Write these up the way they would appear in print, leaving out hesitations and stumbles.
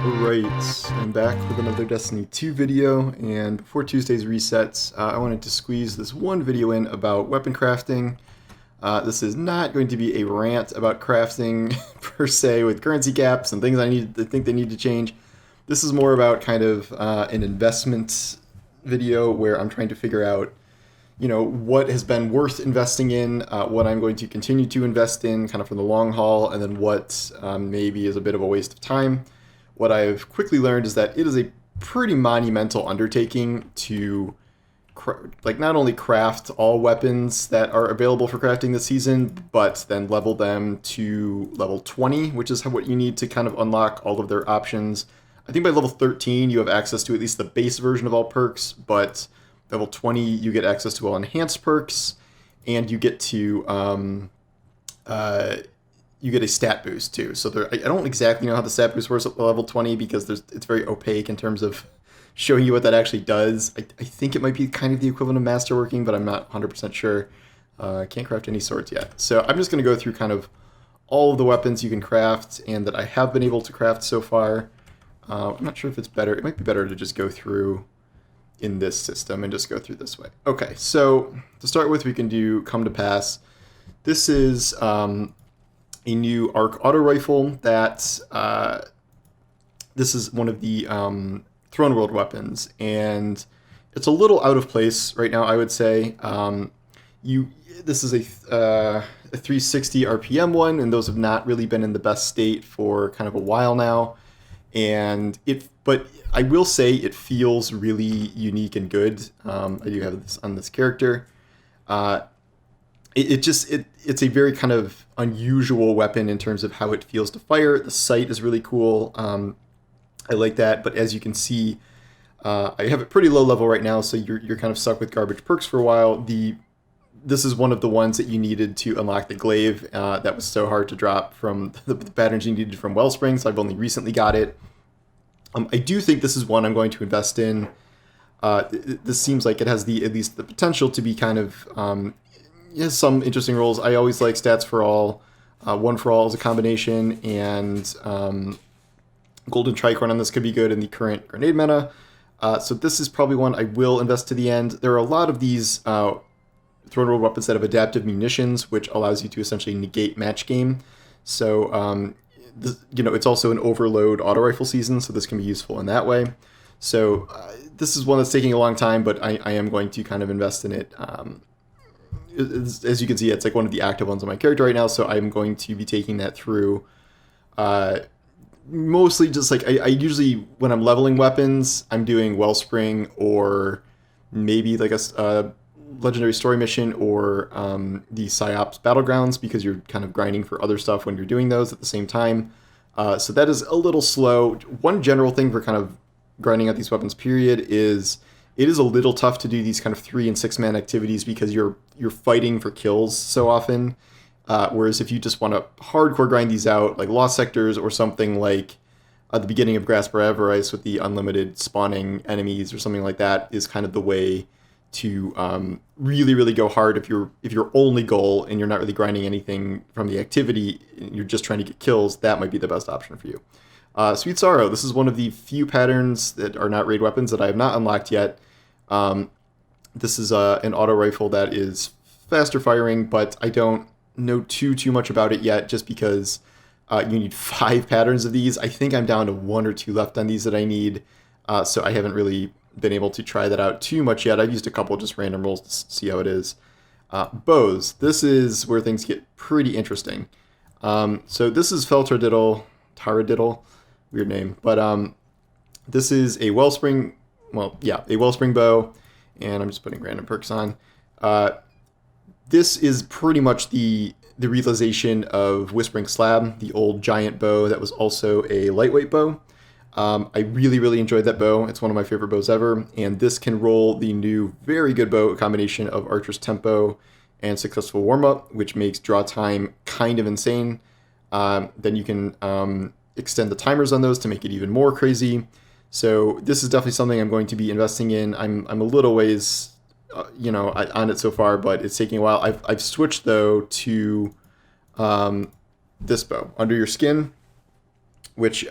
Alright, I'm back with another Destiny 2 video, and before Tuesday's resets, I wanted to squeeze this one video in about weapon crafting. This is not going to be a rant about crafting per se with currency caps and things I think they need to change. This is more about kind of an investment video where I'm trying to figure out, what has been worth investing in, what I'm going to continue to invest in kind of for the long haul, and then what maybe is a bit of a waste of time. What I've quickly learned is that it is a pretty monumental undertaking to not only craft all weapons that are available for crafting this season, but then level them to level 20, which is what you need to kind of unlock all of their options. I think by level 13 you have access to at least the base version of all perks, but level 20 you get access to all enhanced perks, and you get to you get a stat boost too. So I don't exactly know how the stat boost works at level 20 because it's very opaque in terms of showing you what that actually does. I think it might be kind of the equivalent of masterworking, but I'm not 100% sure. Can't craft any swords yet. So I'm just going to go through kind of all of the weapons you can craft and that I have been able to craft so far. I'm not sure if it's better. It might be better to just go through in this system and just go through this way. Okay, so to start with, we can do Come to Pass. This is a new arc auto rifle that this is one of the Throne World weapons, and it's a little out of place right now, I would say. This is a 360 RPM one, and those have not really been in the best state for kind of a while now. But I will say it feels really unique and good. I do have this on this character. It's a very kind of unusual weapon in terms of how it feels to fire. The sight is really cool. I like that, but as you can see, I have it pretty low level right now, so you're kind of stuck with garbage perks for a while. This is one of the ones that you needed to unlock the glaive that was so hard to drop from the patterns you needed from Wellspring, so I've only recently got it. I do think this is one I'm going to invest in. This seems like it has at least the potential to be kind of has some interesting roles. I always like stats for all. One for all is a combination, and Golden Tricorn on this could be good in the current grenade meta. So this is probably one I will invest to the end. There are a lot of these Throne World weapons that have adaptive munitions, which allows you to essentially negate match game. So it's also an overload auto rifle season, so this can be useful in that way. So this is one that's taking a long time, but I am going to kind of invest in it. As you can see, it's like one of the active ones on my character right now, so I'm going to be taking that through. Mostly just like I usually, when I'm leveling weapons, I'm doing Wellspring or maybe like a Legendary Story mission or the PsyOps Battlegrounds, because you're kind of grinding for other stuff when you're doing those at the same time. So that is a little slow. One general thing for kind of grinding out these weapons, period, is it is a little tough to do these kind of 3 and 6 man activities because you're fighting for kills so often. Whereas if you just want to hardcore grind these out, like Lost Sectors or something like at the beginning of Grasp for Avarice with the unlimited spawning enemies or something like that, is kind of the way to really, really go hard if your only goal and you're not really grinding anything from the activity, you're just trying to get kills. That might be the best option for you. Sweet Sorrow, this is one of the few patterns that are not raid weapons that I have not unlocked yet. This is an auto rifle that is faster firing, but I don't know too much about it yet, just because you need 5 patterns of these. I think I'm down to 1 or 2 left on these that I need, so I haven't really been able to try that out too much yet. I've used a couple just random rolls to see how it is. Bows, this is where things get pretty interesting. So this is Taradiddle, weird name, but this is a Wellspring, a Wellspring bow, and I'm just putting random perks on. This is pretty much the realization of Whispering Slab, the old giant bow that was also a lightweight bow. I really, really enjoyed that bow. It's one of my favorite bows ever, and this can roll the new very good bow combination of Archer's Tempo and Successful Warm-Up, which makes draw time kind of insane. Then you can extend the timers on those to make it even more crazy. So this is definitely something I'm going to be investing in. I'm a little ways on it so far, but it's taking a while. I've switched though to this bow, Under Your Skin, which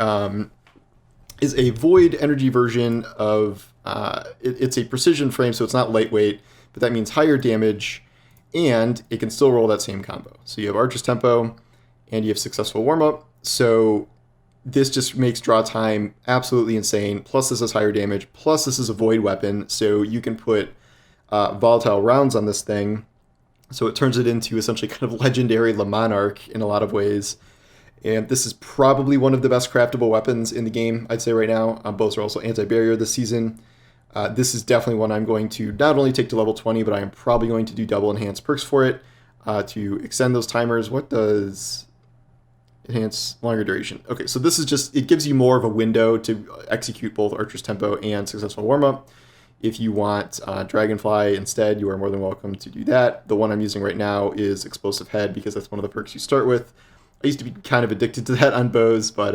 is a void energy version of, it's a precision frame, so it's not lightweight, but that means higher damage, and it can still roll that same combo. So you have Archer's Tempo, and you have Successful Warm-Up, so this just makes draw time absolutely insane, plus this is higher damage, plus this is a void weapon, so you can put volatile rounds on this thing, so it turns it into essentially kind of legendary Le Monarch in a lot of ways. And this is probably one of the best craftable weapons in the game, I'd say right now. Bows are also anti-barrier this season. This is definitely one I'm going to not only take to level 20, but I am probably going to do double enhanced perks for it to extend those timers. What does enhance longer duration? Okay, so this is just, it gives you more of a window to execute both Archer's Tempo and Successful Warm-Up. If you want Dragonfly instead, you are more than welcome to do that. The one I'm using right now is Explosive Head because that's one of the perks you start with. I used to be kind of addicted to that on bows, but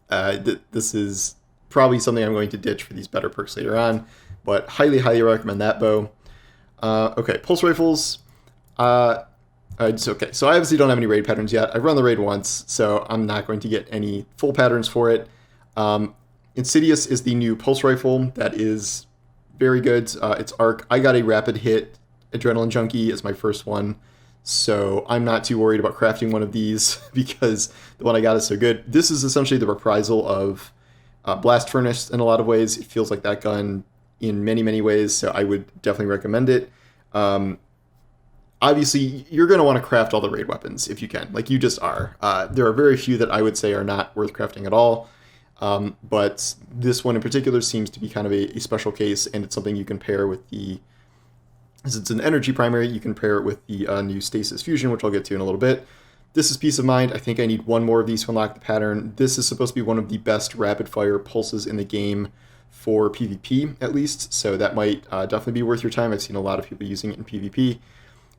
this is probably something I'm going to ditch for these better perks later on. But highly, highly recommend that bow. Okay, pulse rifles. It's okay. So I obviously don't have any raid patterns yet. I've run the raid once, so I'm not going to get any full patterns for it. Insidious is the new pulse rifle that is very good. It's arc. I got a rapid hit Adrenaline Junkie as my first one. So I'm not too worried about crafting one of these because the one I got is so good. This is essentially the reprisal of Blast Furnace in a lot of ways. It feels like that gun in many, many ways, so I would definitely recommend it. Obviously, you're going to want to craft all the raid weapons if you can. Like, you just are. There are very few that I would say are not worth crafting at all. But this one in particular seems to be kind of a special case, and it's something you can pair with the... As it's an energy primary, you can pair it with the new Stasis Fusion, which I'll get to in a little bit. This is Peace of Mind. I think I need one more of these to unlock the pattern. This is supposed to be one of the best rapid-fire pulses in the game for PvP, at least, so that might definitely be worth your time. I've seen a lot of people using it in PvP.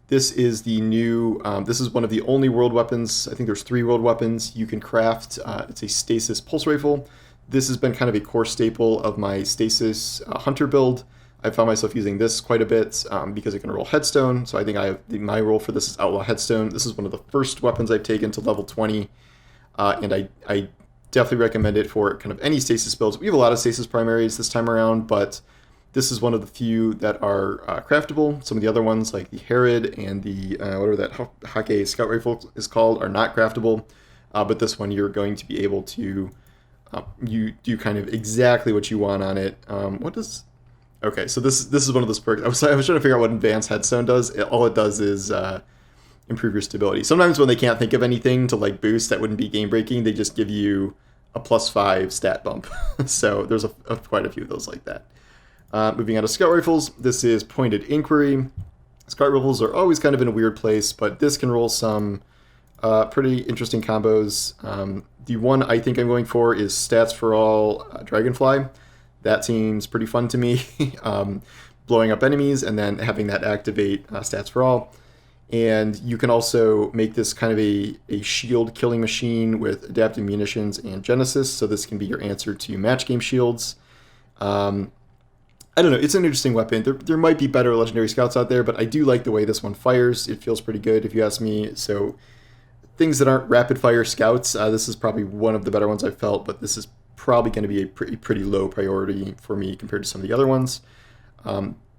This is the new, this is one of the only world weapons. I think there's 3 world weapons you can craft. It's a Stasis Pulse Rifle. This has been kind of a core staple of my Stasis Hunter build. I found myself using this quite a bit because it can roll Headstone. So I think my role for this is Outlaw Headstone. This is one of the first weapons I've taken to level 20. And I definitely recommend it for kind of any Stasis builds. We have a lot of Stasis primaries this time around, but this is one of the few that are craftable. Some of the other ones, like the Herod and the, whatever that Hake Scout Rifle is called, are not craftable. But this one, you're going to be able to, you do kind of exactly what you want on it. Okay, so this is one of those perks. I was trying to figure out what Advanced Headstone does. All it does is improve your stability. Sometimes when they can't think of anything to like boost that wouldn't be game breaking, they just give you a +5 stat bump. So there's quite a few of those like that. Moving on to Scout Rifles, this is Pointed Inquiry. Scout Rifles are always kind of in a weird place, but this can roll some pretty interesting combos. The one I think I'm going for is Stats for All Dragonfly. That seems pretty fun to me, blowing up enemies and then having that activate Stats for All. And you can also make this kind of a shield killing machine with adaptive munitions and Genesis, so this can be your answer to match game shields. I don't know, it's an interesting weapon. There might be better Legendary Scouts out there, but I do like the way this one fires. It feels pretty good if you ask me. So things that aren't rapid fire Scouts, this is probably one of the better ones I've felt, but this is probably going to be a pretty low priority for me compared to some of the other ones.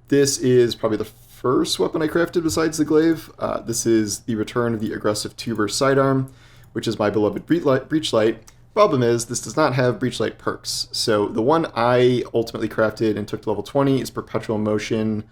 This is probably the first weapon I crafted besides the glaive. This is the return of the aggressive tuber sidearm, which is my beloved Breachlight. Problem is, this does not have Breachlight perks. So the one I ultimately crafted and took to level 20 is Perpetual Motion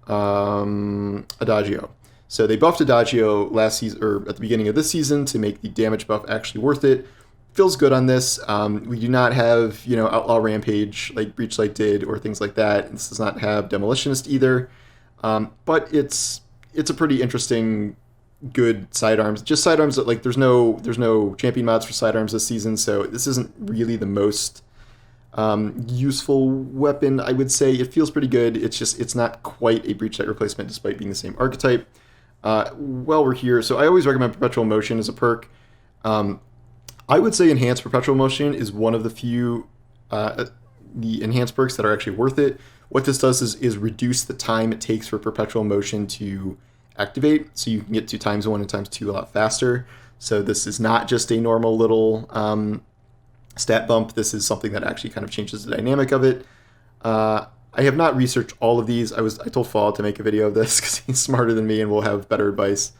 Adagio. So they buffed Adagio last season, or at the beginning of this season, to make the damage buff actually worth it. Feels good on this. We do not have, Outlaw Rampage like Breachlight did or things like that. This does not have Demolitionist either. But it's a pretty interesting, good sidearms. Just sidearms that, like, there's no champion mods for sidearms this season, so this isn't really the most useful weapon, I would say. It feels pretty good. It's not quite a Breachlight replacement despite being the same archetype. While we're here, so I always recommend Perpetual Motion as a perk. I would say Enhanced Perpetual Motion is one of the few the enhanced perks that are actually worth it. What this does is reduce the time it takes for Perpetual Motion to activate, so you can get to ×1 and ×2 a lot faster. So this is not just a normal little stat bump. This is something that actually kind of changes the dynamic of it. I have not researched all of these. I told Fall to make a video of this because he's smarter than me and will have better advice.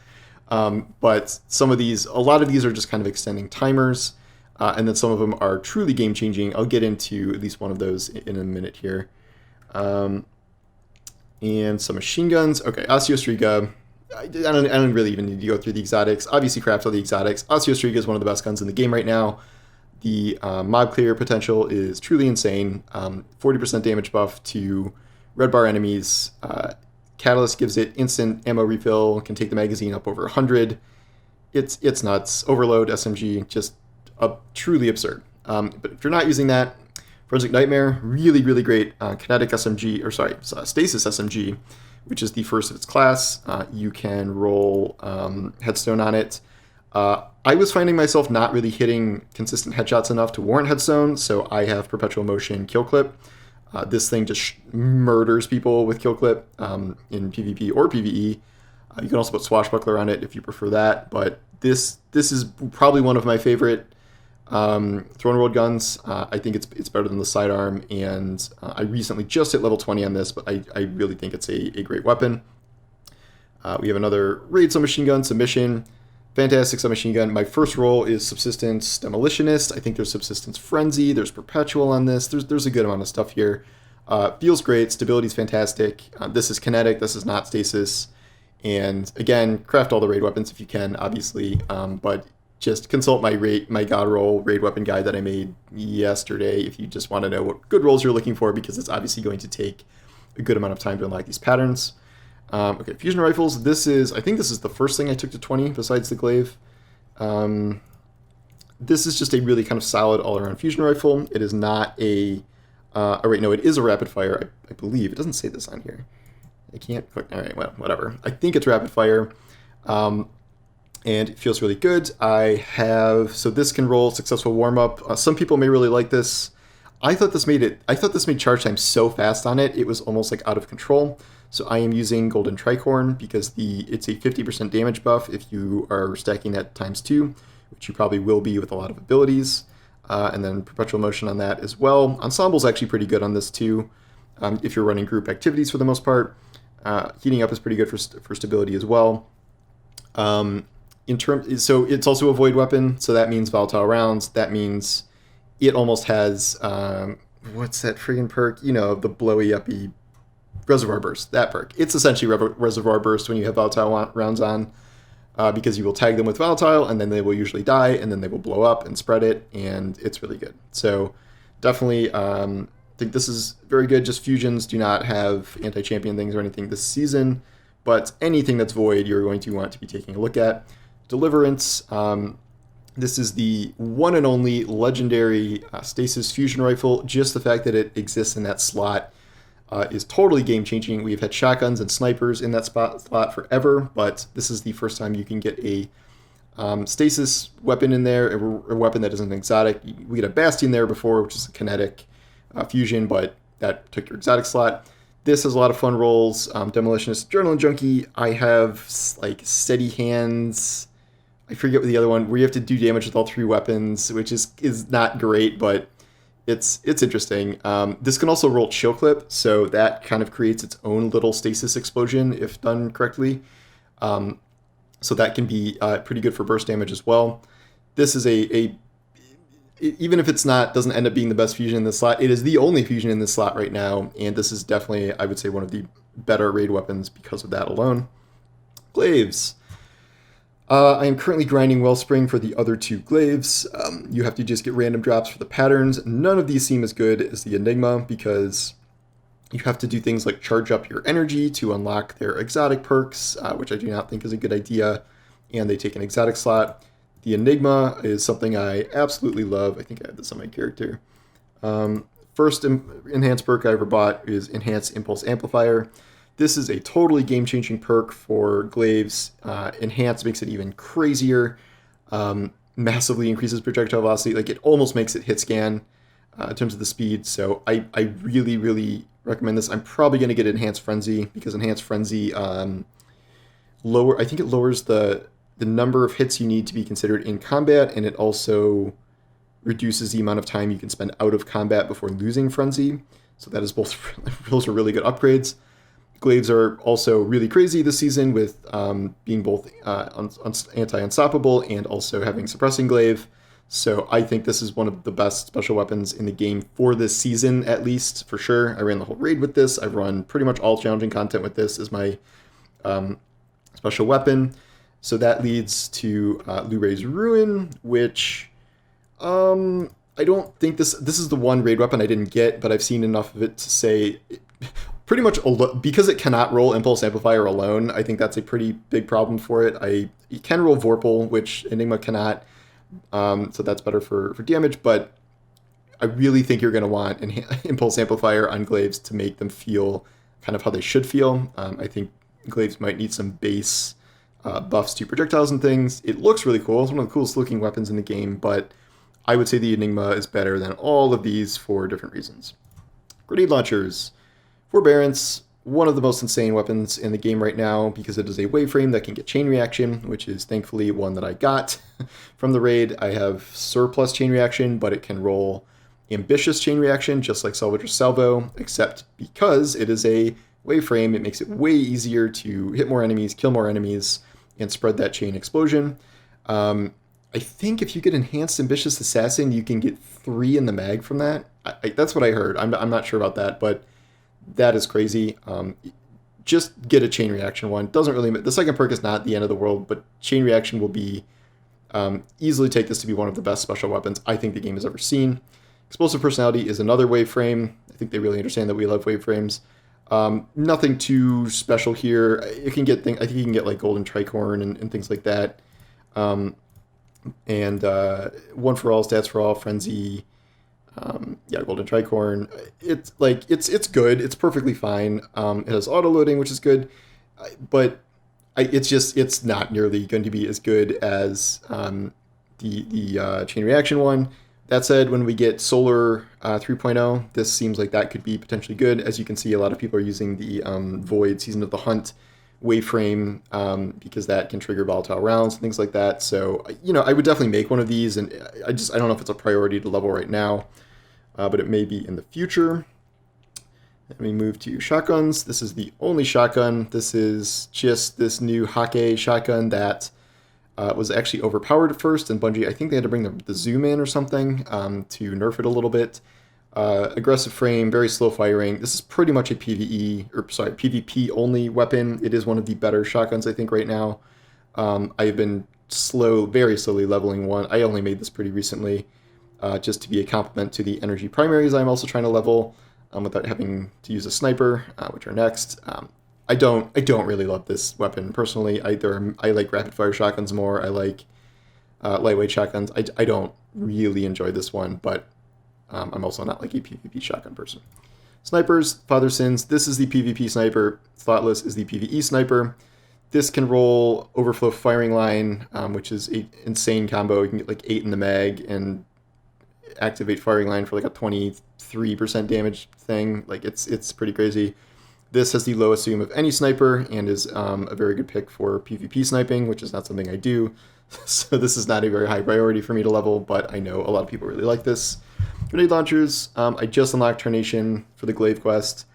But some of these, a lot of these are just kind of extending timers, and then some of them are truly game changing. I'll get into at least one of those in a minute here. And some machine guns. Okay, Osteostriga. I don't really even need to go through the exotics. Obviously, craft all the exotics. Osteostriga is one of the best guns in the game right now. The mob clear potential is truly insane. 40% damage buff to red bar enemies. Catalyst gives it instant ammo refill, can take the magazine up over 100. It's nuts. Overload, SMG, just truly absurd. But if you're not using that, Forensic Nightmare, really, really great kinetic SMG, or sorry, stasis SMG, which is the first of its class. You can roll headstone on it. I was finding myself not really hitting consistent headshots enough to warrant headstone, so I have perpetual motion kill clip. This thing just murders people with kill clip in PvP or PvE. You can also put swashbuckler on it if you prefer that, but this is probably one of my favorite throne rolled guns. I think it's better than the sidearm, and I recently just hit level 20 on this, but I really think it's a great weapon. We have another raid submachine gun, submission. Fantastic submachine gun. My first roll is Subsistence Demolitionist. I think there's Subsistence Frenzy. There's Perpetual on this. There's a good amount of stuff here. Feels great. Stability's fantastic. This is kinetic. This is not stasis. And again, craft all the raid weapons if you can, obviously. But just consult my God roll raid weapon guide that I made yesterday if you just want to know what good rolls you're looking for, because it's obviously going to take a good amount of time to unlock these patterns. Okay, fusion rifles. I think this is the first thing I took to 20 besides the glaive. This is just a really kind of solid all-around fusion rifle. It is not a, oh wait, no, it is a rapid fire, I believe. It doesn't say this on here. I can't click, all right, well, whatever. I think it's rapid fire, and it feels really good. So this can roll successful warm-up. Some people may really like this. I thought this made charge time so fast on it, it was almost like out of control. So I am using Golden Tricorn because it's a 50% damage buff if you are stacking that ×2, which you probably will be with a lot of abilities. And then Perpetual Motion on that as well. Ensemble's actually pretty good on this too, if you're running group activities for the most part. Heating up is pretty good for stability as well. So it's also a void weapon, so that means volatile rounds. That means it almost has, what's that friggin' perk? You know, the blowy uppy Reservoir Burst, that perk. It's essentially Reservoir Burst when you have volatile rounds on, because you will tag them with volatile, and then they will usually die, and then they will blow up and spread it, and it's really good. So definitely think this is very good. Just fusions do not have anti-champion things or anything this season, but anything that's void you're going to want to be taking a look at. Deliverance. This is the one and only legendary Stasis Fusion Rifle. Just the fact that it exists in that slot is totally game-changing. We've had shotguns and snipers in that slot forever, but this is the first time you can get a stasis weapon in there, a weapon that isn't exotic. We had a Bastion there before, which is a kinetic fusion, but that took your exotic slot. This has a lot of fun rolls. Demolitionist, Adrenaline Junkie. I have like Steady Hands. I forget what the other one, where you have to do damage with all 3 weapons, which is not great, but it's interesting. This can also roll Chill Clip, so that kind of creates its own little stasis explosion if done correctly. So that can be pretty good for burst damage as well. This is even if it's doesn't end up being the best fusion in this slot, it is the only fusion in this slot right now, and this is definitely, I would say, one of the better raid weapons because of that alone. Glaives. I am currently grinding Wellspring for the other 2 glaives. You have to just get random drops for the patterns. None of these seem as good as the Enigma because you have to do things like charge up your energy to unlock their exotic perks, which I do not think is a good idea, and they take an exotic slot. The Enigma is something I absolutely love. I think I have this on my character. First enhanced perk I ever bought is Enhanced Impulse Amplifier. This is a totally game-changing perk for glaives. Enhanced makes it even crazier. Massively increases projectile velocity. Like, it almost makes it hit scan in terms of the speed. So I really, really recommend this. I'm probably going to get Enhanced Frenzy because Enhanced Frenzy I think it lowers the number of hits you need to be considered in combat, and it also reduces the amount of time you can spend out of combat before losing Frenzy. So that is both, those are really good upgrades. Glaives are also really crazy this season with being both anti-unstoppable and also having suppressing glaive. So I think this is one of the best special weapons in the game for this season, at least, for sure. I ran the whole raid with this. I've run pretty much all challenging content with this as my special weapon. So that leads to Luray's Ruin, which I don't think this is the one raid weapon I didn't get, but I've seen enough of it to say pretty much because it cannot roll Impulse Amplifier alone. I think that's a pretty big problem for it. It can roll Vorpal, which Enigma cannot, so that's better for damage, but I really think you're going to want an Impulse Amplifier on Glaives to make them feel kind of how they should feel. I think Glaives might need some base buffs to projectiles and things. It looks really cool. It's one of the coolest looking weapons in the game, but I would say the Enigma is better than all of these for different reasons. Grenade launchers. Forbearance, one of the most insane weapons in the game right now because it is a waveframe that can get chain reaction, which is thankfully one that I got from the raid. I have surplus chain reaction, but it can roll ambitious chain reaction, just like Salvager's Salvo, except because it is a waveframe, it makes it way easier to hit more enemies, kill more enemies, and spread that chain explosion. I think if you get Enhanced Ambitious Assassin, you can get 3 in the mag from that. That's what I heard. I'm not sure about that, but that is crazy. Just get a chain reaction one. Doesn't really. The second perk is not the end of the world, but chain reaction will be easily take this to be one of the best special weapons I think the game has ever seen. Explosive Personality is another waveframe. I think they really understand that we love waveframes. Nothing too special here. It can get I think you can get like Golden Tricorn and things like that. And One for All, Stats for All, Frenzy. Golden Tricorn. It's good. It's perfectly fine. It has auto loading, which is good, but it's not nearly going to be as good as the chain reaction one. That said, when we get Solar 3.0, this seems like that could be potentially good. As you can see, a lot of people are using the Void Season of the Hunt waveframe because that can trigger volatile rounds and things like that. So I would definitely make one of these, and I don't know if it's a priority to level right now, but it may be in the future. Let me move to shotguns. This is the only shotgun. This is just this new Hake shotgun that was actually overpowered at first, and Bungie, I think they had to bring the zoom in or something to nerf it a little bit. Aggressive frame, very slow firing. This is pretty much a PvP only weapon. It is one of the better shotguns, I think, right now. I have been very slowly leveling one. I only made this pretty recently, just to be a complement to the energy primaries I'm also trying to level without having to use a sniper, which are next. I don't really love this weapon personally. I like rapid fire shotguns more. I like lightweight shotguns. I don't really enjoy this one, but I'm also not like a PvP shotgun person. Snipers, Father Sins. This is the PvP sniper. Thoughtless is the PvE sniper. This can roll Overflow Firing Line, which is an insane combo. You can get like 8 in the mag and activate Firing Line for like a 23% damage thing. Like it's pretty crazy. This has the lowest zoom of any sniper and is a very good pick for PvP sniping, which is not something I do. So this is not a very high priority for me to level, but I know a lot of people really like this. Grenade launchers, I just unlocked Tarnation for the Glaive quest.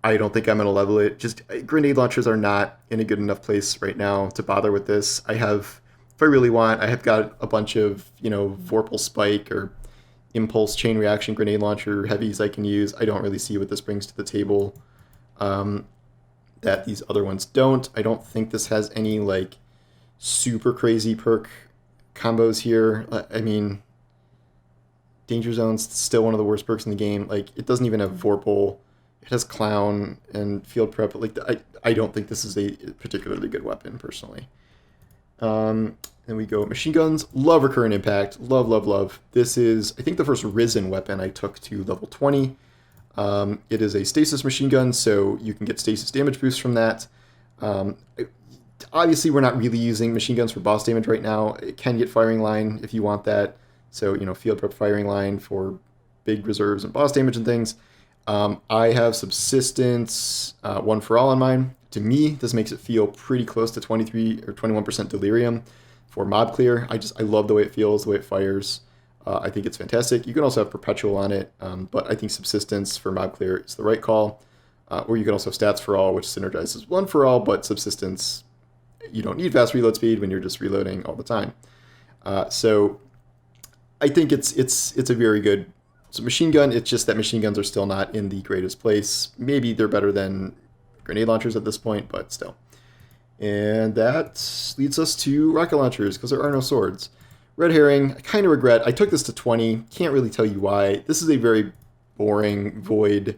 I don't think I'm going to level it. Grenade launchers are not in a good enough place right now to bother with this. If I really want, I have got a bunch of, Vorpal Spike or Impulse Chain Reaction Grenade Launcher heavies I can use. I don't really see what this brings to the table that these other ones don't. I don't think this has any, super crazy perk combos here. I mean, Danger Zone's still one of the worst perks in the game. It doesn't even have Vorpal. It has Clown and Field Prep, but I don't think this is a particularly good weapon, personally. Then we go machine guns. Love Recurrent Impact. Love, love, love. This is, I think, the first Risen weapon I took to level 20. It is a stasis machine gun, so you can get stasis damage boosts from that. Obviously, we're not really using machine guns for boss damage right now. It can get Firing Line if you want that. So, Field Prep Firing Line for big reserves and boss damage and things. I have Subsistence, One for All on mine. To me, this makes it feel pretty close to 23 or 21% Delirium for mob clear. I love the way it feels, the way it fires. I think it's fantastic. You can also have perpetual on it, but I think subsistence for mob clear is the right call. Or you can also have stats for all, which synergizes one for all, but subsistence, you don't need fast reload speed when you're just reloading all the time. So I think it's a very good machine gun. It's just that machine guns are still not in the greatest place. Maybe they're better than grenade launchers at this point, but still. And that leads us to rocket launchers, because there are no swords. Red herring, I kind of regret. I took this to 20. Can't really tell you why. This is a very boring void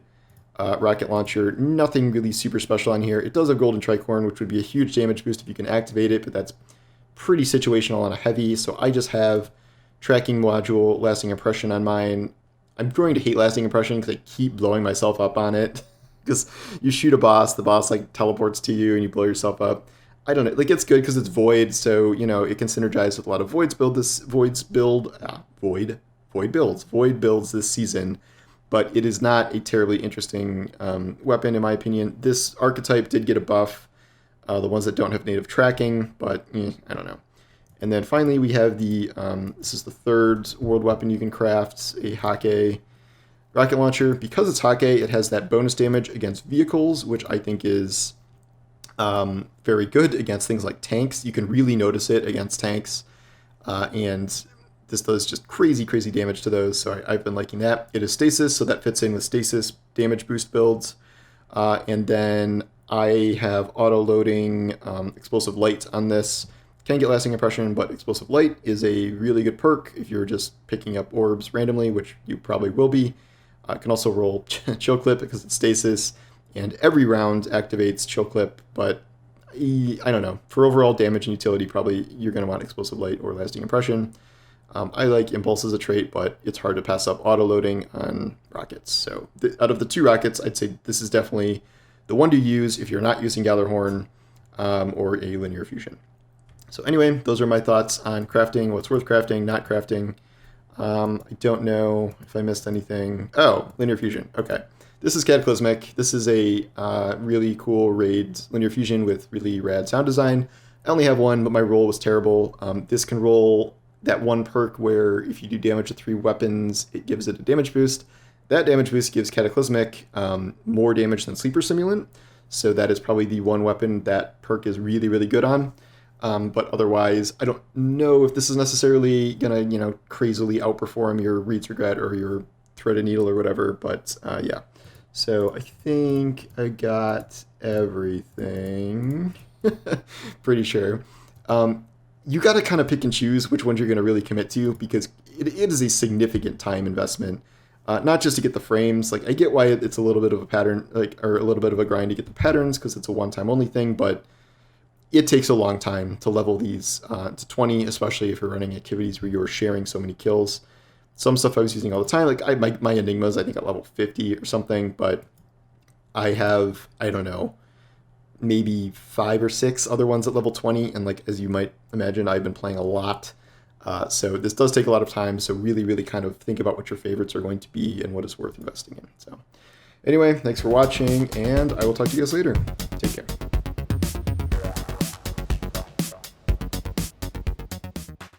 rocket launcher. Nothing really super special on here. It does have golden tricorn, which would be a huge damage boost if you can activate it, but that's pretty situational on a heavy. So I just have tracking module, lasting impression on mine. I'm going to hate lasting impression because I keep blowing myself up on it. Because you shoot a boss, the boss like teleports to you and you blow yourself up. I don't know, like it's good because it's void, so you know it can synergize with a lot of void builds this season, but it is not a terribly interesting weapon in my opinion. This archetype did get a buff, the ones that don't have native tracking, but I don't know. And then finally we have the this is the third world weapon you can craft, a Hake rocket launcher. Because it's Hake, it has that bonus damage against vehicles, which I think is very good against things like tanks. You can really notice it against tanks, and this does just crazy damage to those, so I've been liking that. It is stasis, so that fits in with stasis damage boost builds, and then I have auto-loading explosive light on this. Can get lasting impression, but explosive light is a really good perk if you're just picking up orbs randomly, which you probably will be. It can also roll chill clip because it's stasis, and every round activates chill clip, but I don't know. For overall damage and utility, probably you're going to want explosive light or lasting impression. I like impulse as a trait, but it's hard to pass up auto-loading on rockets. So out of the two rockets, I'd say this is definitely the one to use if you're not using Gallarhorn or a linear fusion. So anyway, those are my thoughts on crafting, what's worth crafting, not crafting. I don't know if I missed anything. Oh, linear fusion. Okay. This is Cataclysmic. This is a really cool raid linear fusion with really rad sound design. I only have one, but my roll was terrible. This can roll that one perk where if you do damage to 3 weapons, it gives it a damage boost. That damage boost gives Cataclysmic more damage than Sleeper Simulant. So that is probably the one weapon that perk is really good on. But otherwise, I don't know if this is necessarily going to, crazily outperform your Reed's Regret or your Threaded Needle or whatever. But yeah. So I think I got everything. Pretty sure. You got to kind of pick and choose which ones you're going to really commit to, because it is a significant time investment. Not just to get the frames. Like, I get why it's a little bit of a pattern, or a little bit of a grind to get the patterns, because it's a one-time only thing, but it takes a long time to level these to 20, especially if you're running activities where you're sharing so many kills. Some stuff I was using all the time, like my Enigmas, I think at level 50 or something, but I have, I don't know, maybe 5 or 6 other ones at level 20, and as you might imagine, I've been playing a lot. So this does take a lot of time, so really kind of think about what your favorites are going to be and what is worth investing in. So anyway, thanks for watching, and I will talk to you guys later. Take care.